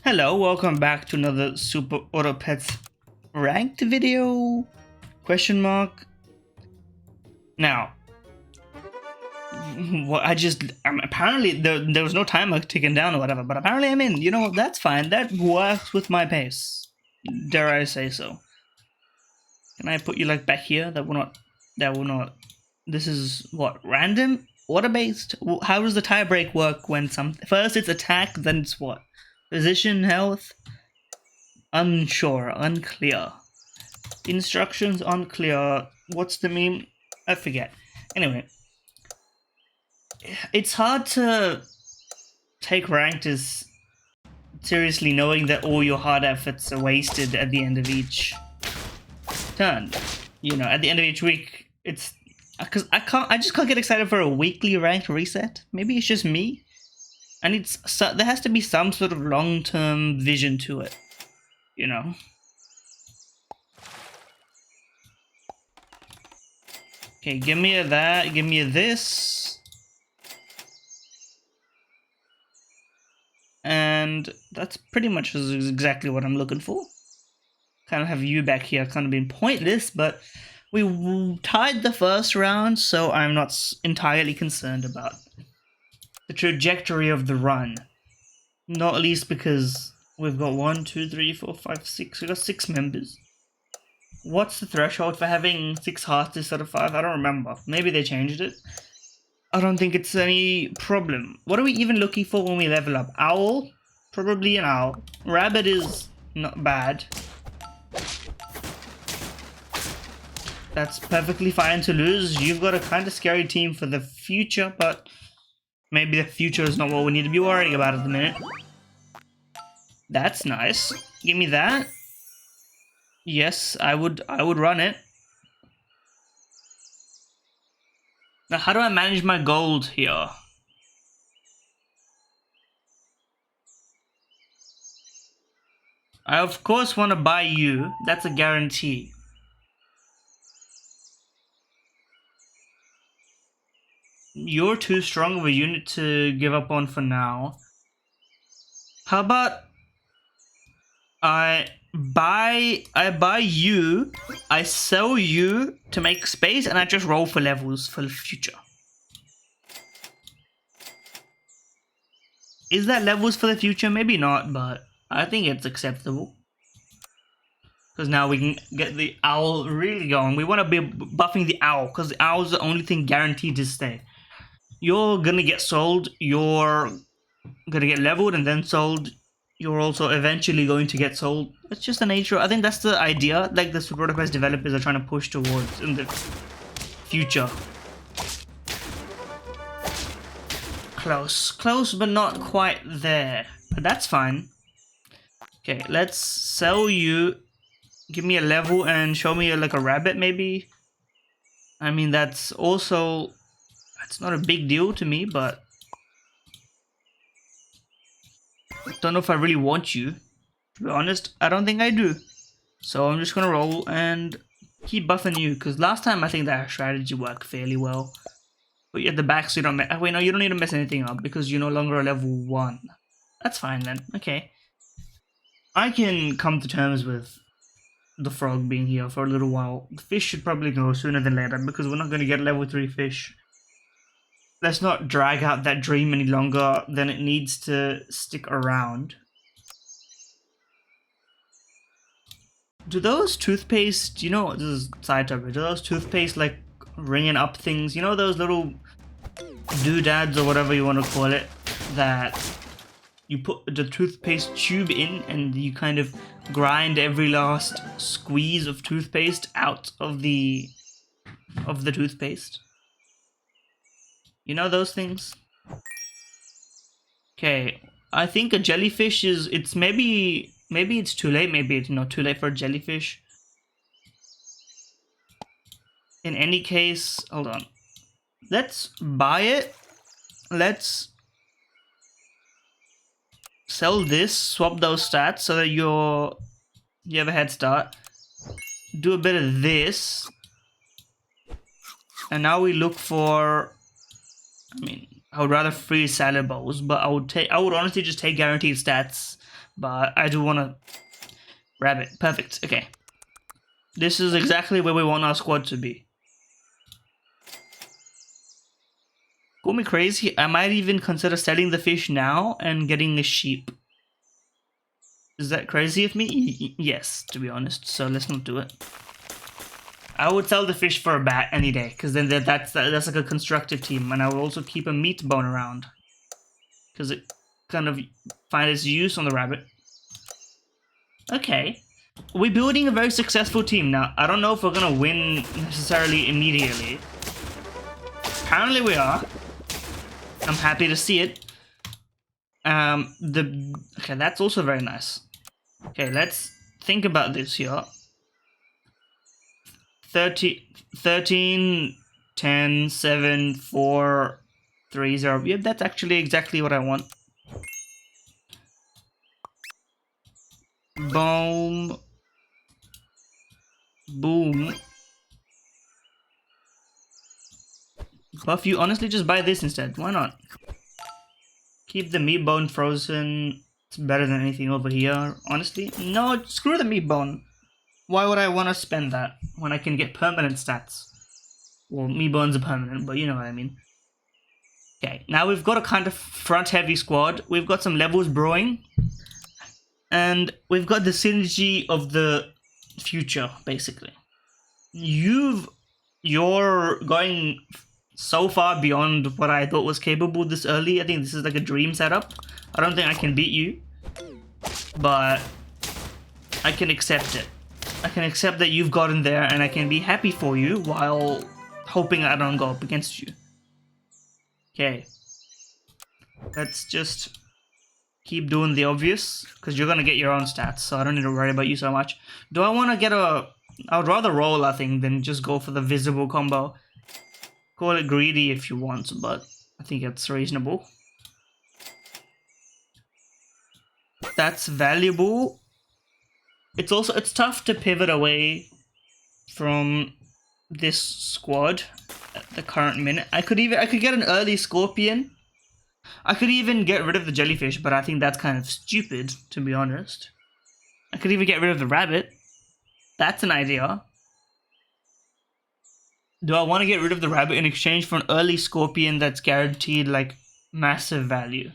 Hello, welcome back to another Super Auto Pets ranked video? Question mark. Now, what apparently there was no timer ticking down or whatever, but apparently I'm in. You know, that's fine. That works with my pace. Dare I say so? Can I put you like back here? That will not. That will not. This is what, random order based. How does the tie break work when first it's attack, then it's what, position, health? Unsure, unclear. Instructions unclear. What's the meme? I forget. Anyway, it's hard to take ranked as seriously knowing that all your hard efforts are wasted at the end of each turn. You know, at the end of each week, it's because I just can't get excited for a weekly ranked reset. Maybe it's just me. I need there has to be some sort of long-term vision to it. You know. Okay, give me that. Give me this. And that's pretty much exactly what I'm looking for. Kind of have you back here kind of been pointless, but we tied the first round, so I'm not entirely concerned about the trajectory of the run. Not least because we've got 1, 2, 3, 4, 5, 6. We've got 6 members. What's the threshold for having 6 hearts instead of 5? I don't remember. Maybe they changed it. I don't think it's any problem. What are we even looking for when we level up? Owl? Probably an owl. Rabbit is not bad. That's perfectly fine to lose. You've got a kind of scary team for the future, but maybe the future is not what we need to be worrying about at the minute. That's nice. Give me that. Yes, I would run it. Now, how do I manage my gold here? I of course want to buy you. That's a guarantee. You're too strong of a unit to give up on for now. How about I buy you, I sell you to make space, and I just roll for levels for the future. Is that levels for the future? Maybe not, but I think it's acceptable. Because now we can get the owl really going. We want to be buffing the owl, because the owl's the only thing guaranteed to stay. You're gonna get sold, you're gonna get leveled and then sold. You're also eventually going to get sold. It's just the nature. I think that's the idea, like the Super Quest developers are trying to push towards in the future. Close, but not quite there. But that's fine. Okay, let's sell you. Give me a level and show me like a rabbit, maybe. I mean, that's also, that's not a big deal to me, but don't know if I really want you. To be honest, I don't think I do. So I'm just gonna roll and keep buffing you, because last time I think that strategy worked fairly well. But you at the back so you don't wait, no, you don't need to mess anything up because you're no longer a level 1. That's fine then, okay. I can come to terms with the frog being here for a little while. The fish should probably go sooner than later because we're not going to get level 3 fish. Let's not drag out that dream any longer than it needs to stick around. Do those toothpaste, you know, this is side topic, do those toothpaste like ringing up things, you know those little doodads or whatever you want to call it, that you put the toothpaste tube in and you kind of grind every last squeeze of toothpaste out of the toothpaste? You know those things? Okay, I think a jellyfish is, it's maybe it's too late, maybe it's not too late for a jellyfish. In any case, hold on. Let's buy it. Let's sell this, swap those stats so that you have a head start. Do a bit of this. And now we look for, I mean, I would rather freeze salad bowls, but I would honestly just take guaranteed stats. But I do want to rabbit. Perfect. Okay. This is exactly where we want our squad to be. Call me crazy. I might even consider selling the fish now and getting a sheep. Is that crazy of me? Yes, to be honest. So let's not do it. I would sell the fish for a bat any day, because then that's like a constructive team, and I will also keep a meat bone around, because it kind of finds its use on the rabbit. Okay, we're building a very successful team now. I don't know if we're gonna win necessarily immediately. Apparently we are. I'm happy to see it. Okay, that's also very nice. Okay, let's think about this here. 13, 10, 7, 4, 3, 0. Yep, that's actually exactly what I want. Boom. Boom. Buff, you honestly just buy this instead. Why not? Keep the meat bone frozen. It's better than anything over here, honestly. No, screw the meat bone. Why would I want to spend that when I can get permanent stats? Well, meat bones are permanent, but you know what I mean. Okay, now we've got a kind of front-heavy squad. We've got some levels brewing. And we've got the synergy of the future, basically. You're going so far beyond what I thought was capable this early. I think this is like a dream setup. I don't think I can beat you, but I can accept it. I can accept that you've gotten there, and I can be happy for you while hoping I don't go up against you. Okay. Let's just keep doing the obvious, because you're going to get your own stats, so I don't need to worry about you so much. Do I want to get a... I would rather roll, I think, than just go for the visible combo. Call it greedy if you want, but I think it's reasonable. That's valuable. It's tough to pivot away from this squad at the current minute. I could get an early scorpion. I could even get rid of the jellyfish, but I think that's kind of stupid, to be honest. I could even get rid of the rabbit. That's an idea. Do I want to get rid of the rabbit in exchange for an early scorpion that's guaranteed, like, massive value?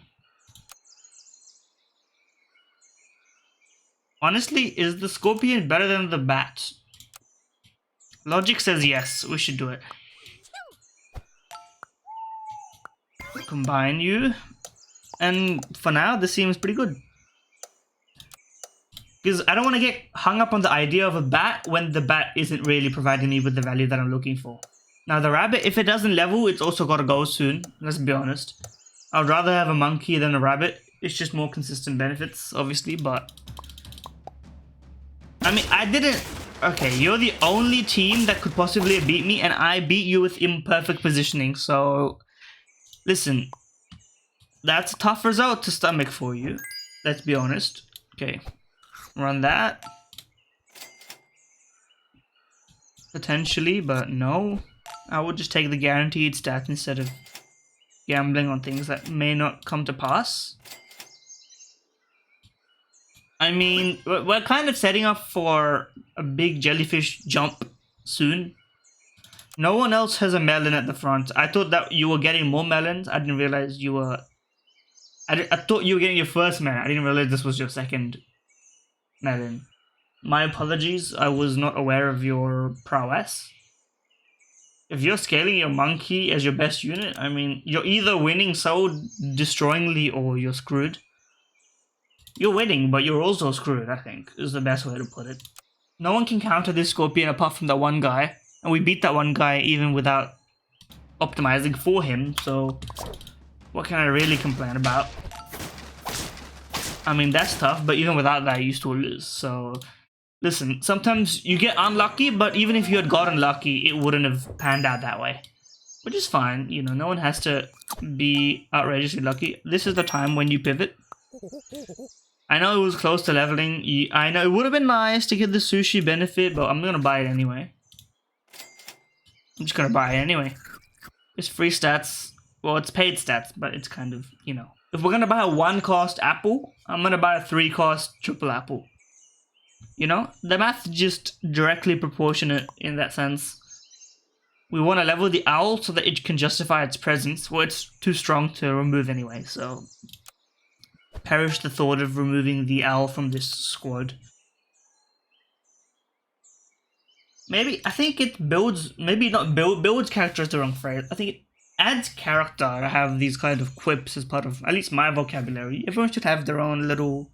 Honestly, is the scorpion better than the bat? Logic says yes, we should do it. Combine you. And for now, this seems pretty good. Because I don't want to get hung up on the idea of a bat when the bat isn't really providing me with the value that I'm looking for. Now the rabbit, if it doesn't level, it's also got to go soon. Let's be honest. I'd rather have a monkey than a rabbit. It's just more consistent benefits, obviously, but... I mean, I didn't... Okay, you're the only team that could possibly beat me, and I beat you with imperfect positioning, so... Listen, that's a tough result to stomach for you. Let's be honest. Okay, run that. Potentially, but no. I would just take the guaranteed stat instead of gambling on things that may not come to pass. I mean, we're kind of setting up for a big jellyfish jump soon. No one else has a melon at the front. I thought that you were getting more melons. I didn't realize you were... I thought you were getting your first melon. I didn't realize this was your second melon. My apologies. I was not aware of your prowess. If you're scaling your monkey as your best unit, I mean, you're either winning so destroyingly or you're screwed. You're winning, but you're also screwed, I think, is the best way to put it. No one can counter this scorpion apart from that one guy. And we beat that one guy even without optimizing for him, so what can I really complain about? I mean, that's tough, but even without that, you still lose. So, listen, sometimes you get unlucky, but even if you had gotten lucky, it wouldn't have panned out that way. Which is fine, you know, no one has to be outrageously lucky. This is the time when you pivot. I know it was close to leveling. I know it would have been nice to get the sushi benefit, but I'm going to buy it anyway. I'm just going to buy it anyway. It's free stats. Well, it's paid stats, but it's kind of, you know. If we're gonna buy a 1-cost apple, I'm gonna buy a 3-cost triple apple. You know? The math's just directly proportionate in that sense. We want to level the owl so that it can justify its presence. Well, it's too strong to remove anyway, so... Perish the thought of removing the owl from this squad. Maybe, I think it builds... Maybe not builds character is the wrong phrase. I think it adds character to have these kind of quips as part of, at least my vocabulary. Everyone should have their own little,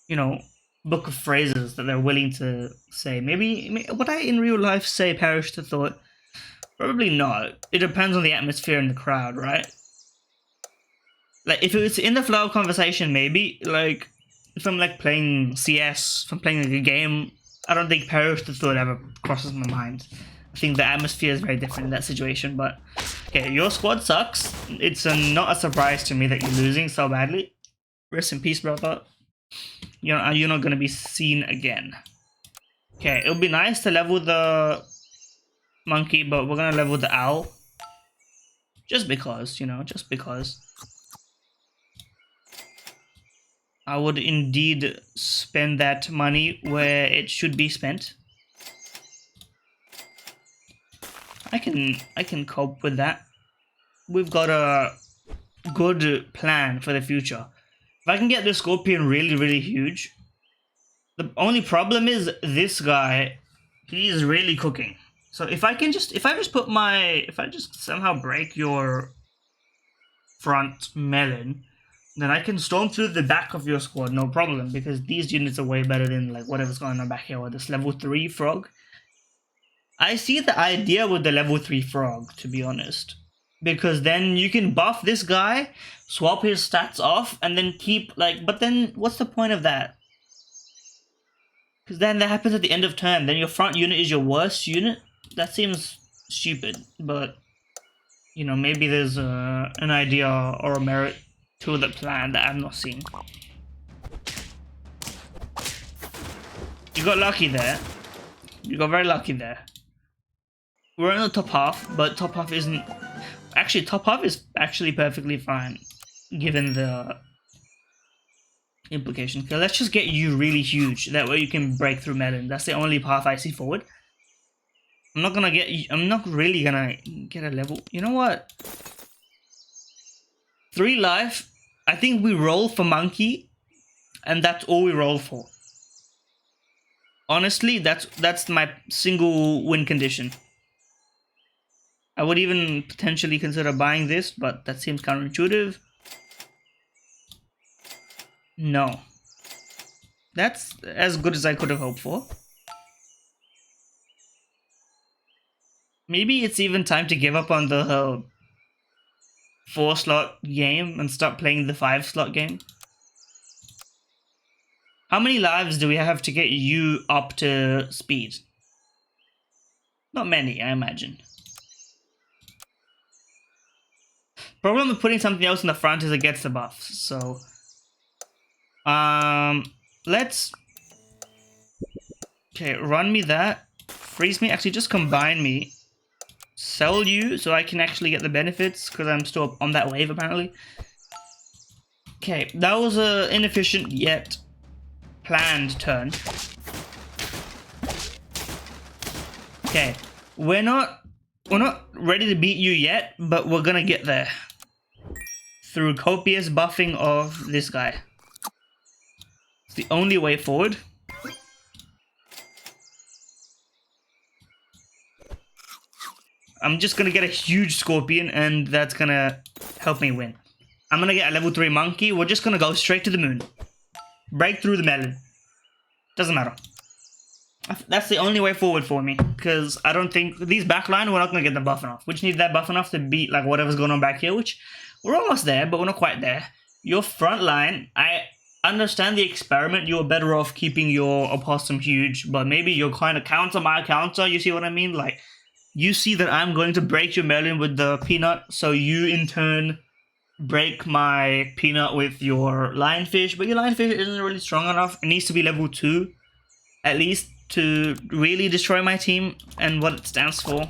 you know, book of phrases that they're willing to say. Maybe would I in real life say perish the thought? Probably not. It depends on the atmosphere and the crowd, right? Like, if it's in the flow of conversation, maybe. Like, if I'm, like, playing CS, if I'm playing, like, a game, I don't think perish the thought ever crosses my mind. I think the atmosphere is very different in that situation, but... Okay, your squad sucks. It's not a surprise to me that you're losing so badly. Rest in peace, brother. You're not going to be seen again. Okay, it would be nice to level the... monkey, but we're gonna level the owl just because, you know, just because. I would indeed spend that money where it should be spent. I can cope with that. We've got a good plan for the future. If I can get the scorpion really huge, the only problem is this guy, he's really cooking. So if I just somehow break your front melon, then I can storm through the back of your squad, no problem, because these units are way better than like whatever's going on back here with this level 3 frog. I see the idea with the level 3 frog, to be honest. Because then you can buff this guy, swap his stats off, and then keep like, but then what's the point of that? Because then that happens at the end of turn, then your front unit is your worst unit. That seems stupid, but, you know, maybe there's an idea or a merit to the plan that I'm not seeing. You got lucky there. You got very lucky there. We're in the top half, but top half isn't... Actually, top half is actually perfectly fine, given the implication. Okay, let's just get you really huge. That way you can break through melon. That's the only path I see forward. I'm not really gonna get a level. You know what? 3 life. I think we roll for monkey, and that's all we roll for. Honestly, that's my single win condition. I would even potentially consider buying this, but that seems counterintuitive. No. That's as good as I could have hoped for. Maybe it's even time to give up on the 4-slot game and start playing the 5-slot game. How many lives do we have to get you up to speed? Not many, I imagine. Problem with putting something else in the front is it gets the buffs, so... let's... Okay, run me that. Freeze me, actually just combine me. Sell you so I can actually get the benefits because I'm still on that wave apparently. Okay, that was a inefficient yet planned turn. Okay, we're not ready to beat you yet, but we're gonna get there through copious buffing of this guy. It's the only way forward. I'm just gonna get a huge scorpion and that's gonna help me win. I'm gonna get a level 3 monkey. We're just gonna go straight to the moon. Break through the melon. Doesn't matter. That's the only way forward for me. Because I don't think... These backline, we're not gonna get them buff enough. We just need that buff enough to beat like whatever's going on back here. Which, we're almost there, but we're not quite there. Your front line, I understand the experiment. You're better off keeping your opossum huge. But maybe you're kind of counter my counter. You see what I mean? Like... You see that I'm going to break your melon with the peanut, so you in turn break my peanut with your lionfish, but your lionfish isn't really strong enough. It needs to be level 2, at least, to really destroy my team and what it stands for.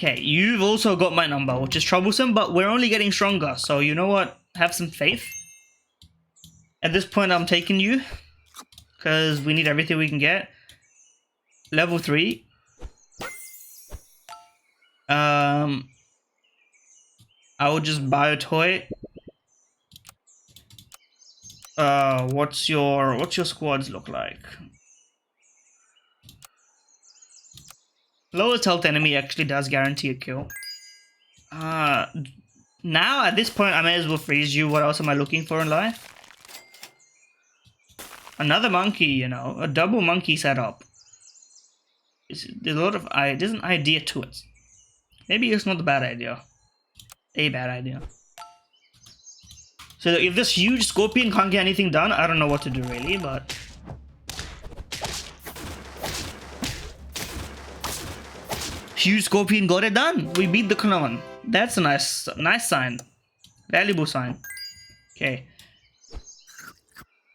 Okay, you've also got my number, which is troublesome, but we're only getting stronger. So you know what? Have some faith. At this point, I'm taking you because we need everything we can get. Level 3. I will just buy a toy. What's your squads look like? Lowest health enemy actually does guarantee a kill. Now at this point I may as well freeze you. What else am I looking for in life? Another monkey, you know, a double monkey setup. There's a lot of there's an idea to it. Maybe it's not a bad idea. A bad idea. So if this huge scorpion can't get anything done, I don't know what to do really, but huge scorpion got it done. We beat the clone. That's a nice sign. Valuable sign. Okay.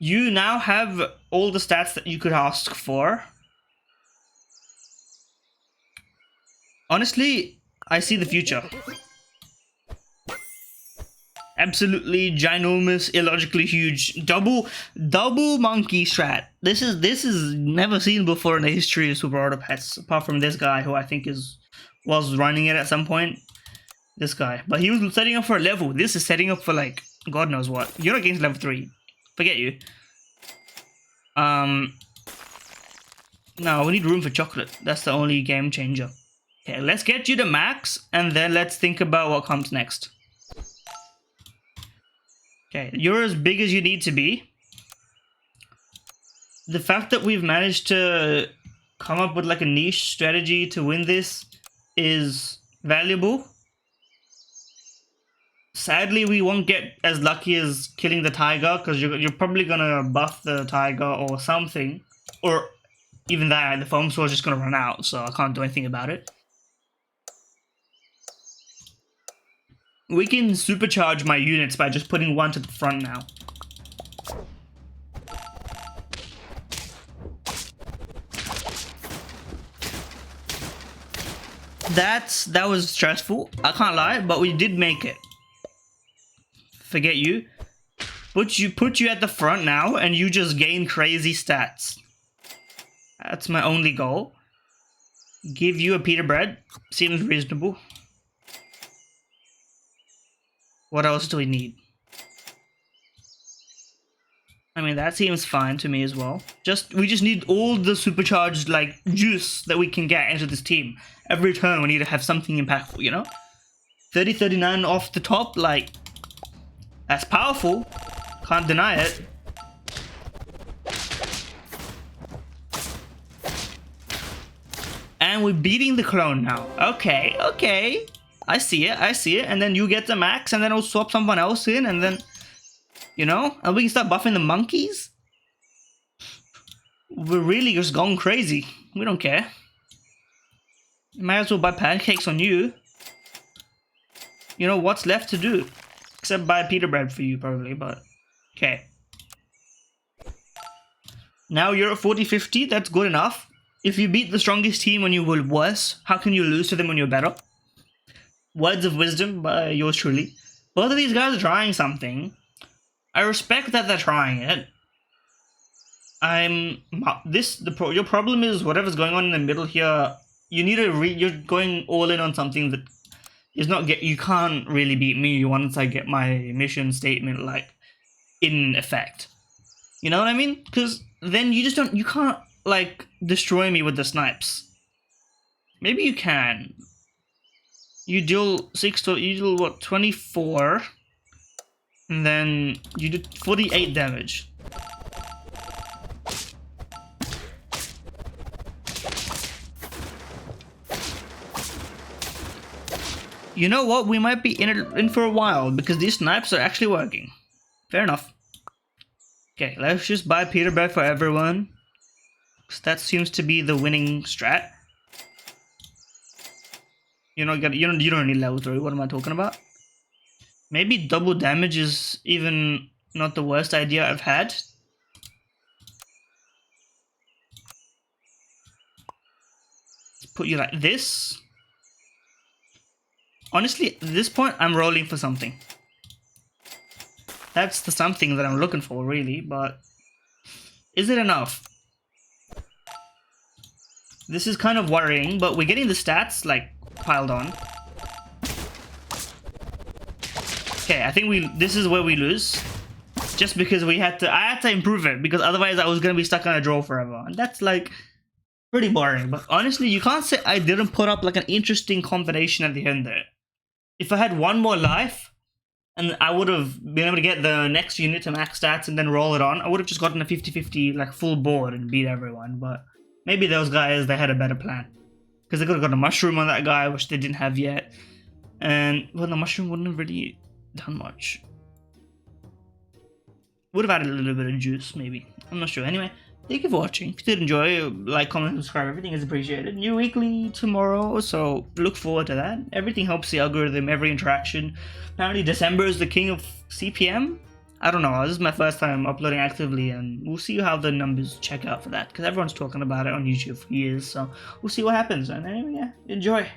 You now have all the stats that you could ask for. Honestly, I see the future. Absolutely ginormous, illogically huge, double monkey strat. This is never seen before in the history of Super Auto Pets, apart from this guy who I think was running it at some point. This guy, but he was setting up for a level. This is setting up for like God knows what. You're against level 3. Forget you. No, we need room for chocolate. That's the only game changer. Okay, let's get you to max, and then let's think about what comes next. Okay, you're as big as you need to be. The fact that we've managed to come up with like a niche strategy to win this is valuable. Sadly, we won't get as lucky as killing the tiger, because you're probably gonna buff the tiger or something, or even that, the foam sword's just gonna run out, so I can't do anything about it. We can supercharge my units by just putting one to the front now. That was stressful, I can't lie, but we did make it. Forget you. Put you at the front now, and you just gain crazy stats. That's my only goal. Give you a pita bread. Seems reasonable. What else do we need? I mean, that seems fine to me as well. We just need all the supercharged like juice that we can get into this team. Every turn we need to have something impactful, you know? 30-39 off the top, like, that's powerful. Can't deny it. And we're beating the clone now. Okay, okay. I see it, and then you get the max, and then I'll swap someone else in, and then, you know, and we can start buffing the monkeys. We're really just going crazy. We don't care. Might as well buy pancakes on you. You know, what's left to do? Except buy pita bread for you, probably, but okay. Now you're at 40-50, that's good enough. If you beat the strongest team when you were worse, how can you lose to them when you're better? Words of wisdom by yours truly. Both of these guys are trying something. I respect that they're trying it. Your problem is whatever's going on in the middle here. You need to you're going all in on something that is not you can't really beat me once I get my mission statement like in effect. You know what I mean? Because then you can't like destroy me with the snipes. Maybe you can. You deal 24, and then you do 48 damage. You know what? We might be in for a while because these snipes are actually working. Fair enough. Okay, let's just buy pita bread for everyone. That seems to be the winning strat. You don't need level 3. What am I talking about? Maybe double damage is even not the worst idea I've had. Let's put you like this. Honestly, at this point, I'm rolling for something. That's the something that I'm looking for, really, but is it enough? This is kind of worrying, but we're getting the stats, like, piled on. Okay, I think this is where we lose. Just because I had to improve it, because otherwise I was gonna be stuck on a draw forever. And that's, like, pretty boring. But honestly, you can't say I didn't put up, like, an interesting combination at the end there. If I had one more life, and I would have been able to get the next unit to max stats and then roll it on, I would have just gotten a 50-50, like, full board and beat everyone. But maybe those guys, they had a better plan. Because they could have got a mushroom on that guy, which they didn't have yet. And, well, the mushroom wouldn't have really done much. Would have added a little bit of juice, maybe. I'm not sure. Anyway, thank you for watching. If you did enjoy, like, comment, subscribe. Everything is appreciated. New weekly tomorrow, so look forward to that. Everything helps the algorithm, every interaction. Apparently December is the king of CPM. I don't know. This is my first time uploading actively, and we'll see how the numbers check out for that, because everyone's talking about it on YouTube for years, so we'll see what happens. And anyway, yeah, enjoy.